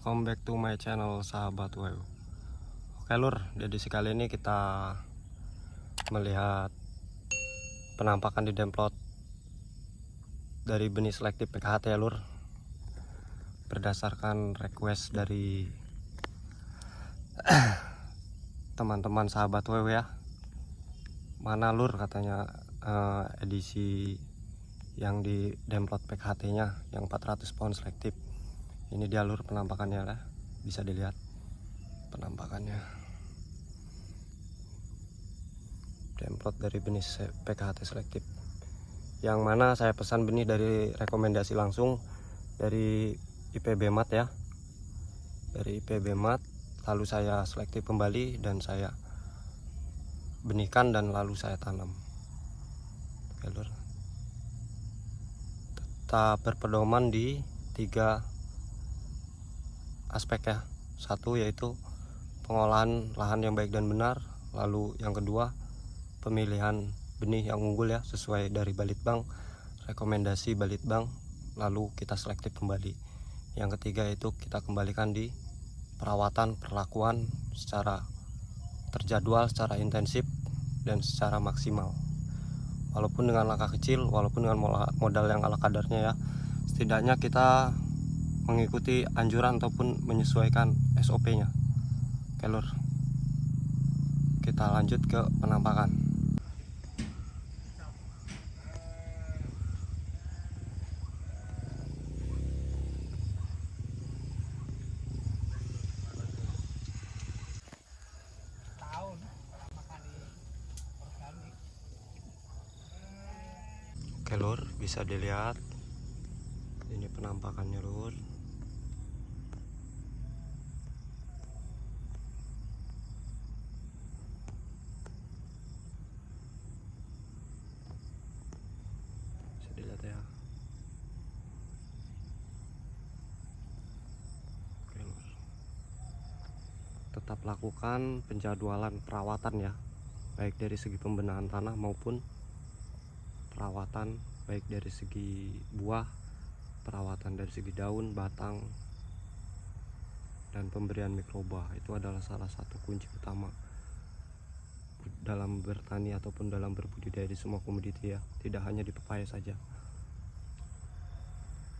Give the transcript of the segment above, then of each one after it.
welcome back to my channel sahabat WU. Oke lur, jadi sekali ini kita melihat penampakan di demplot dari benih selektif PKHT ya lur, berdasarkan request dari teman-teman sahabat WU ya. Mana lur katanya edisi yang di demplot PKHT nya yang 400 pound selektif. Ini dia lur penampakannya lah, bisa dilihat penampakannya. Demplot dari benih PKHT selektif, yang mana saya pesan benih dari rekomendasi langsung dari IPB Mat ya, dari IPB Mat. Lalu saya selektif kembali dan saya benihkan dan lalu saya tanam. Oke lur, tetap berpedoman di 3 aspek ya. Satu yaitu pengolahan lahan yang baik dan benar, lalu yang kedua pemilihan benih yang unggul ya, sesuai dari Balitbang, rekomendasi Balitbang, lalu kita selektif kembali. Yang ketiga itu kita kembalikan di perawatan, perlakuan secara terjadwal, secara intensif dan secara maksimal. Walaupun dengan langkah kecil, walaupun dengan modal yang ala kadarnya ya, setidaknya kita mengikuti anjuran ataupun menyesuaikan SOP-nya. Oke lur, kita lanjut ke penampakan. Oke lur, bisa dilihat ini penampakannya lur. Bisa dilihat ya. Oke lur, tetap lakukan penjadwalan perawatan ya, baik dari segi pembenahan tanah maupun perawatan baik dari segi buah, perawatan dari segi daun, batang, dan pemberian mikroba. Itu adalah salah satu kunci utama dalam bertani ataupun dalam berbudidaya di semua komoditi ya, tidak hanya di pepaya saja.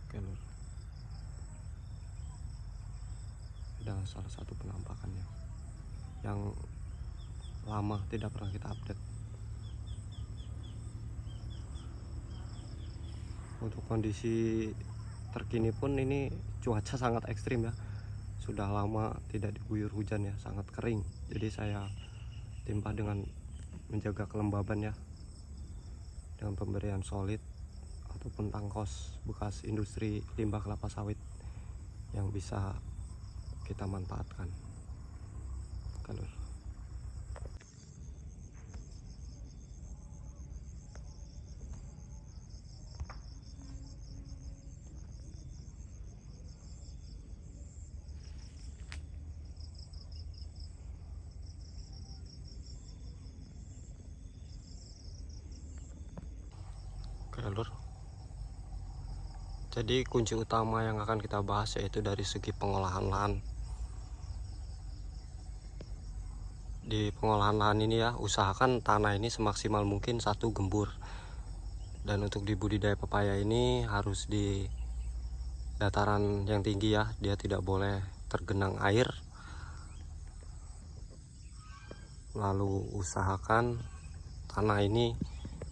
Oke lur, adalah salah satu penampakannya yang lama tidak pernah kita update. Untuk kondisi terkini pun ini cuaca sangat ekstrim ya, sudah lama tidak diguyur hujan ya, sangat kering. Jadi saya timpa dengan menjaga kelembaban ya, dengan pemberian solid ataupun tangkos bekas industri limbah kelapa sawit yang bisa kita manfaatkan. Oke lur, lur. Jadi kunci utama yang akan kita bahas yaitu dari segi pengolahan lahan. Di pengolahan lahan ini ya, usahakan tanah ini semaksimal mungkin 1 gembur. Dan untuk di budidaya pepaya ini harus di dataran yang tinggi ya, dia tidak boleh tergenang air. Lalu usahakan tanah ini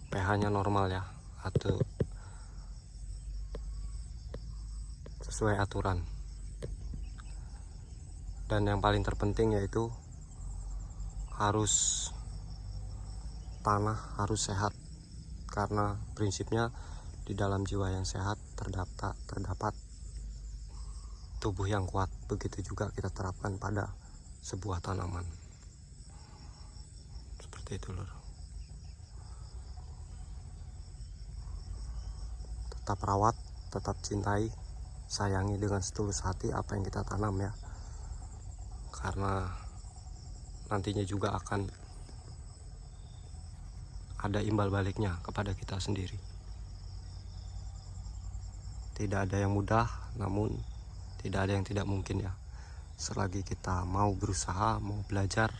pH-nya normal ya, atau sesuai aturan. Dan yang paling terpenting yaitu tanah harus sehat, karena prinsipnya di dalam jiwa yang sehat terdapat tubuh yang kuat. Begitu juga kita terapkan pada sebuah tanaman. Seperti itu lur. Tetap rawat, tetap cintai, sayangi dengan setulus hati apa yang kita tanam ya, karena nantinya juga akan ada imbal baliknya kepada kita sendiri. Tidak ada yang mudah, namun tidak ada yang tidak mungkin ya. selagi kita mau berusaha, mau belajar,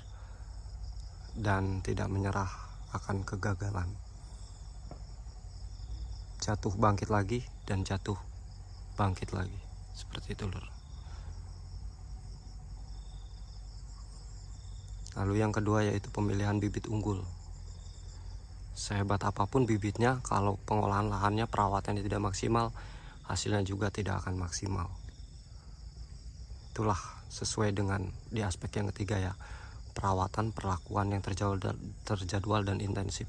dan tidak menyerah akan kegagalan. Jatuh bangkit lagi dan jatuh bangkit lagi, seperti itu lur. Lalu yang kedua yaitu pemilihan bibit unggul. Sehebat apapun bibitnya, kalau pengolahan lahannya, perawatannya tidak maksimal, hasilnya juga tidak akan maksimal. Itulah sesuai dengan di aspek yang ketiga ya, perawatan, perlakuan yang terjadwal dan intensif.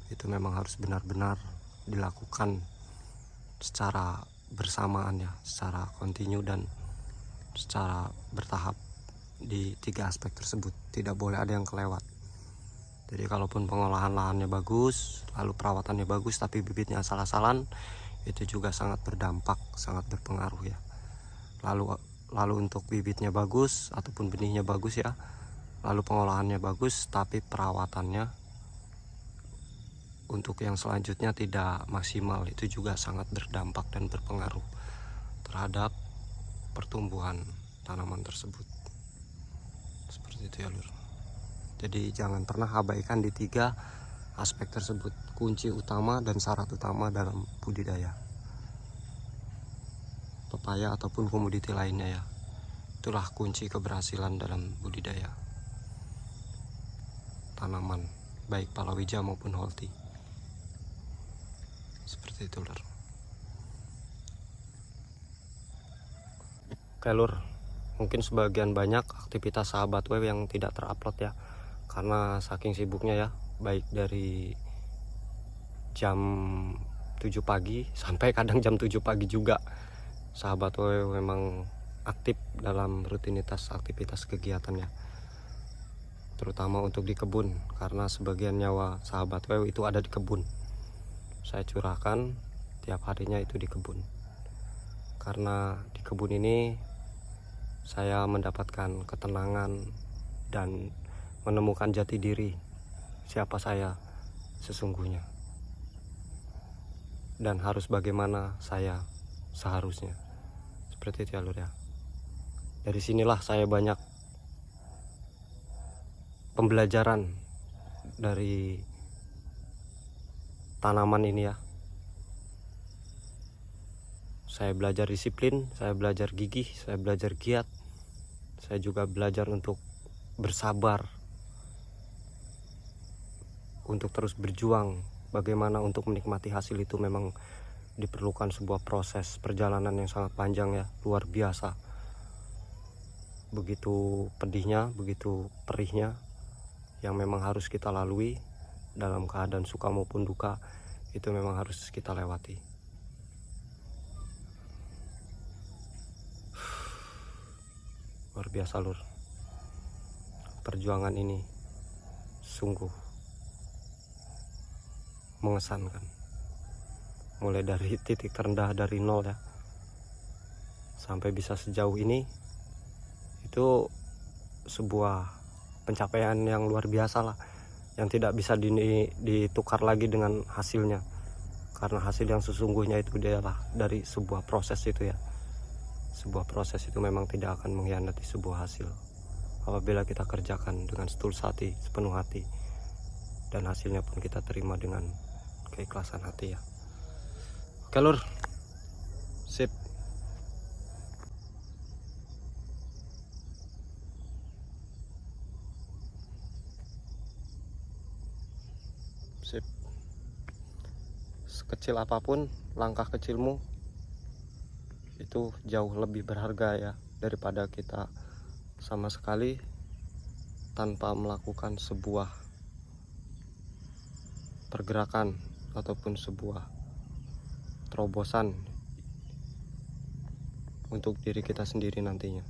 Itu memang harus benar-benar dilakukan secara bersamaan ya, secara kontinu dan secara bertahap di 3 aspek tersebut. Tidak boleh ada yang kelewat. Jadi kalaupun pengolahan lahannya bagus, lalu perawatannya bagus, tapi bibitnya asal-asalan, itu juga sangat berdampak, sangat berpengaruh ya. Lalu untuk bibitnya bagus ataupun benihnya bagus ya, lalu pengolahannya bagus, tapi perawatannya untuk yang selanjutnya tidak maksimal, itu juga sangat berdampak dan berpengaruh terhadap pertumbuhan tanaman tersebut. Seperti itu ya lur. Jadi jangan pernah abaikan di 3 aspek tersebut, kunci utama dan syarat utama dalam budidaya pepaya ataupun komoditi lainnya ya. Itulah kunci keberhasilan dalam budidaya tanaman, baik palawija maupun holti. Seperti itu lur. Oke lur, mungkin sebagian banyak aktivitas sahabat web yang tidak terupload ya, karena saking sibuknya ya, baik dari jam 7 pagi sampai kadang jam 7 pagi juga sahabat web memang aktif dalam rutinitas aktivitas kegiatannya, terutama untuk di kebun, karena sebagian nyawa sahabat web itu ada di kebun. Saya curahkan tiap harinya itu di kebun, karena di kebun ini saya mendapatkan ketenangan dan menemukan jati diri siapa saya sesungguhnya dan harus bagaimana saya seharusnya. Seperti itu ya lur ya. Dari sinilah saya banyak pembelajaran dari tanaman ini ya. Saya belajar disiplin, saya belajar gigih, saya belajar giat, saya juga belajar untuk bersabar, untuk terus berjuang. Bagaimana untuk menikmati hasil itu memang diperlukan sebuah proses perjalanan yang sangat panjang ya, luar biasa. Begitu pedihnya, begitu perihnya, yang memang harus kita lalui dalam keadaan suka maupun duka, itu memang harus kita lewati. Luar biasa lur, perjuangan ini sungguh mengesankan. Mulai dari titik terendah dari nol ya, sampai bisa sejauh ini, itu sebuah pencapaian yang luar biasa lah, yang tidak bisa ditukar lagi dengan hasilnya, karena hasil yang sesungguhnya itu adalah dari sebuah proses itu ya. Sebuah proses itu memang tidak akan mengkhianati sebuah hasil apabila kita kerjakan dengan setulus hati, sepenuh hati, dan hasilnya pun kita terima dengan keikhlasan hati ya. Oke lur, sip. Sip. Sekecil apapun langkah kecilmu, itu jauh lebih berharga ya, daripada kita sama sekali tanpa melakukan sebuah pergerakan ataupun sebuah terobosan untuk diri kita sendiri nantinya.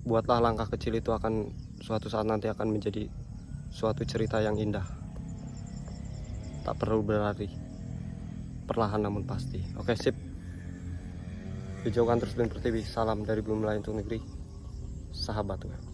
Buatlah langkah kecil itu, akan suatu saat nanti akan menjadi suatu cerita yang indah. Tak perlu berlari, perlahan namun pasti. Oke sip. Hijaukan terus dan pertiwi. Salam dari Bumi Lain untuk Negeri, sahabat web.